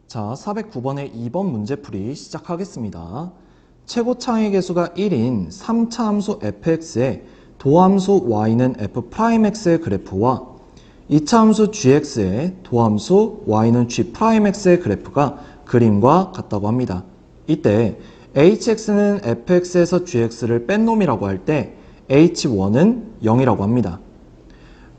자, 409번의 2번 문제풀이 시작하겠습니다. 최고차의 개수가 1인 3차 함수 fx의 도함수 y는 f'x의 그래프와 2차 함수 gx의 도함수 y는 g'x의 그래프가 그림과 같다고 합니다. 이때 hx는 fx에서 gx를 뺀 놈이라고 할 때 h1은 0이라고 합니다.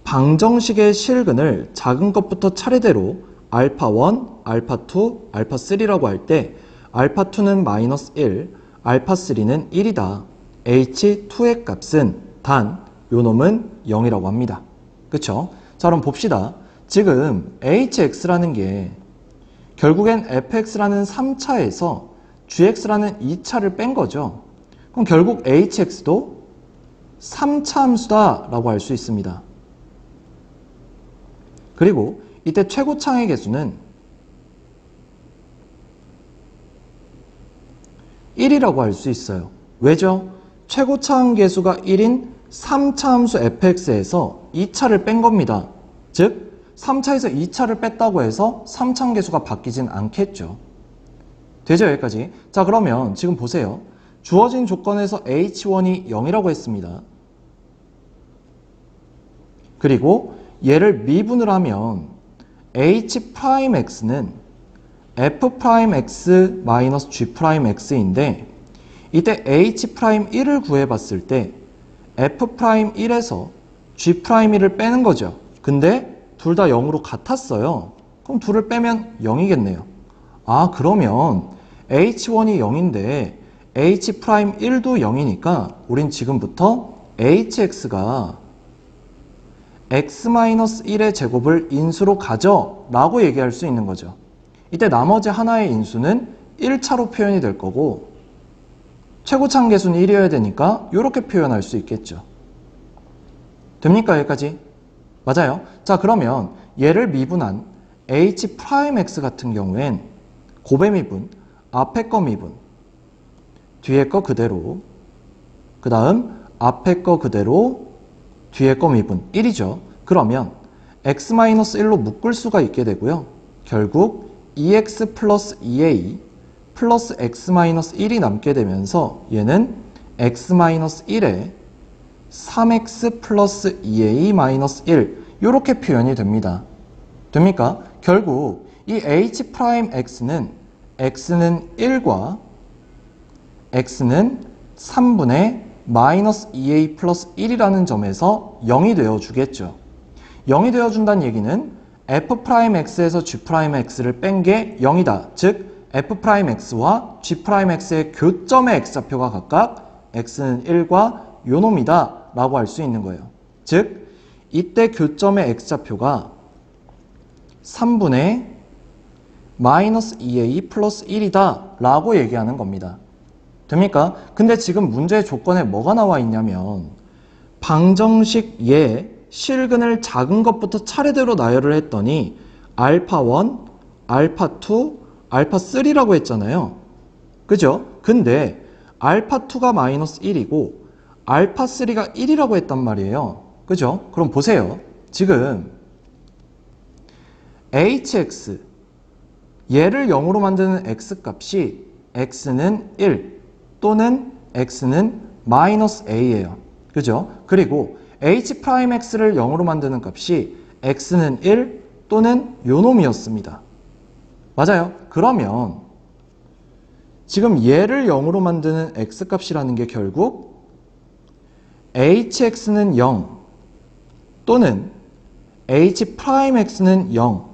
방정식의 실근을 작은 것부터 차례대로 알파1, 알파2, 알파3라고 할 때 알파2는 마이너스 1, 알파3는 1이다. h2의 값은 단 요놈은 0이라고 합니다. 그쵸? 자, 그럼 봅시다. 지금 hx라는 게 결국엔 fx라는 3차에서 gx라는 2차를 뺀 거죠. 그럼 결국 hx도 3차 함수다 라고 할 수 있습니다. 그리고 이때 최고차의 개수는 1이라고 할 수 있어요. 왜죠? 최고차의 개수가 1인 3차 함수 fx에서 2차를 뺀 겁니다. 즉 3차에서 2차를 뺐다고 해서 3차 개수가 바뀌진 않겠죠. 되죠? 여기까지. 자, 그러면 지금 보세요. 주어진 조건에서 h1이 0이라고 했습니다. 그리고 얘를 미분을 하면 h'x는 f'x-g'x인데 이때 h'1을 구해봤을 때 f'1에서 g'1을 빼는 거죠. 근데 둘 다 0으로 같았어요. 그럼 둘을 빼면 0이겠네요. 아, 그러면 h1이 0인데 h'1도 0이니까 우린 지금부터 hx가 x-1의 제곱을 인수로 가져 라고 얘기할 수 있는 거죠. 이때 나머지 하나의 인수는 1차로 표현이 될 거고 최고차의 개수는 1이어야 되니까 이렇게 표현할 수 있겠죠. 됩니까? 여기까지? 맞아요. 자, 그러면 얘를 미분한 h'x 같은 경우엔 곱의 미분, 앞에 거 미분, 뒤에 거 그대로, 그 다음 앞에 거 그대로, 뒤에 거 미분 1이죠. 그러면 x-1로 묶을 수가 있게 되고요. 결국 2x 플러스 2a 플러스 x-1이 남게 되면서 얘는 x-1에 3x 플러스 2a-1 이렇게 표현이 됩니다. 됩니까? 결국 이 h'x는 x는 1과 x는 3분의 마이너스 2a 플러스 1이라는 점에서 0이 되어주겠죠. 0이 되어준다는 얘기는 f'x에서 g'x를 뺀 게 0이다. 즉 f'x와 g'x의 교점의 x좌표가 각각 x는 1과 요놈이다 라고 할 수 있는 거예요. 즉 이때 교점의 x좌표가 3분의 마이너스 2a 플러스 1이다 라고 얘기하는 겁니다. 됩니까? 근데 지금 문제의 조건에 뭐가 나와 있냐면 방정식 예 실근을 작은 것부터 차례대로 나열을 했더니 알파1, 알파2, 알파3라고 했잖아요. 그죠? 근데 알파2가 마이너스 1이고 알파3가 1이라고 했단 말이에요. 그죠? 그럼 보세요. 지금 hx 얘를 0으로 만드는 x값이 x는 1 또는 x는 마이너스 a예요. 그죠? 그리고 h'x를 0으로 만드는 값이 x는 1 또는 요놈이었습니다. 맞아요? 그러면 지금 얘를 0으로 만드는 x값이라는 게 결국 hx는 0 또는 h'x는 0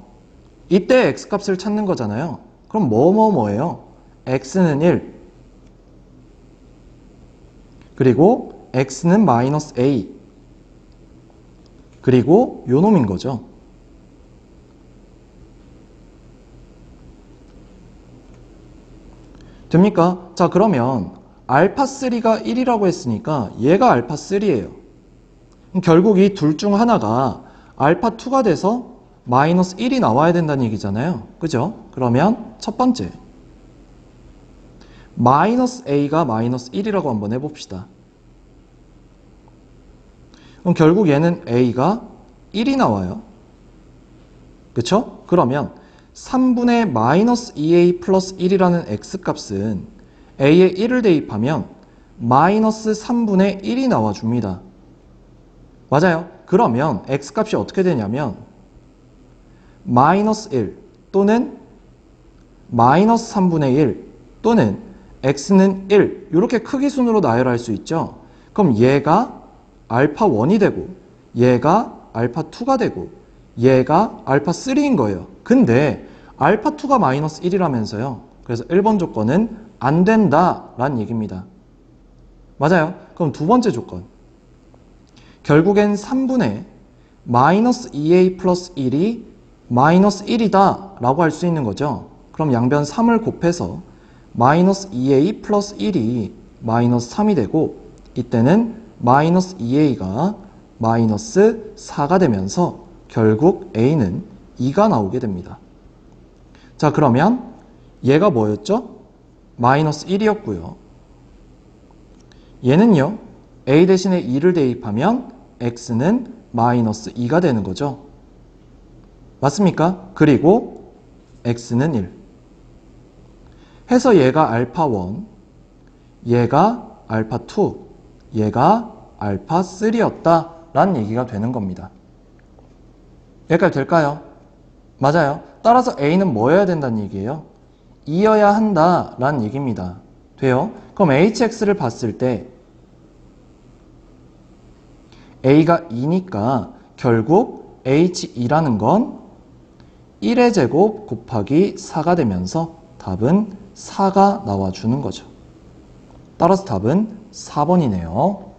이때 x값을 찾는 거잖아요. 그럼 뭐예요? x는 1 그리고 x는 마이너스 a 그리고 요놈인 거죠. 됩니까? 자, 그러면 알파3가 1이라고 했으니까 얘가 알파3예요. 결국 이 둘 중 하나가 알파2가 돼서 마이너스 1이 나와야 된다는 얘기잖아요. 그죠? 그러면 첫 번째 마이너스 a가 마이너스 1이라고 한번 해봅시다. 그럼 결국 얘는 a가 1이 나와요. 그쵸? 그러면 3분의 마이너스 2a 플러스 1이라는 x값은 a에 1을 대입하면 마이너스 3분의 1이 나와줍니다. 맞아요. 그러면 x값이 어떻게 되냐면 마이너스 1 또는 마이너스 3분의 1 또는 x는 1 이렇게 크기순으로 나열할 수 있죠. 그럼 얘가 알파 1이 되고 얘가 알파 2가 되고 얘가 알파 3인 거예요. 근데 알파 2가 마이너스 1이라면서요. 그래서 1번 조건은 안 된다라는 얘기입니다. 맞아요. 그럼 두 번째 조건. 결국엔 3분의 마이너스 2a 플러스 1이 마이너스 1이다 라고 할 수 있는 거죠. 그럼 양변 3을 곱해서 마이너스 2a 플러스 1이 마이너스 3이 되고 이때는 마이너스 2a가 마이너스 4가 되면서 결국 a는 2가 나오게 됩니다. 자, 그러면 얘가 뭐였죠? 마이너스 1이었고요. 얘는요, a 대신에 2를 대입하면 x는 마이너스 2가 되는 거죠. 맞습니까? 그리고 x는 1. 해서 얘가 알파 1, 얘가 알파 2, 얘가 알파 3였다 라는 얘기가 되는 겁니다. 여기까지 될까요? 맞아요. 따라서 a는 뭐여야 된다는 얘기예요? 2여야 한다 라는 얘기입니다. 돼요? 그럼 hx를 봤을 때 a가 2니까 결국 h2라는 건 1의 제곱 곱하기 4가 되면서 답은 4가 나와주는 거죠. 따라서 답은 4번이네요.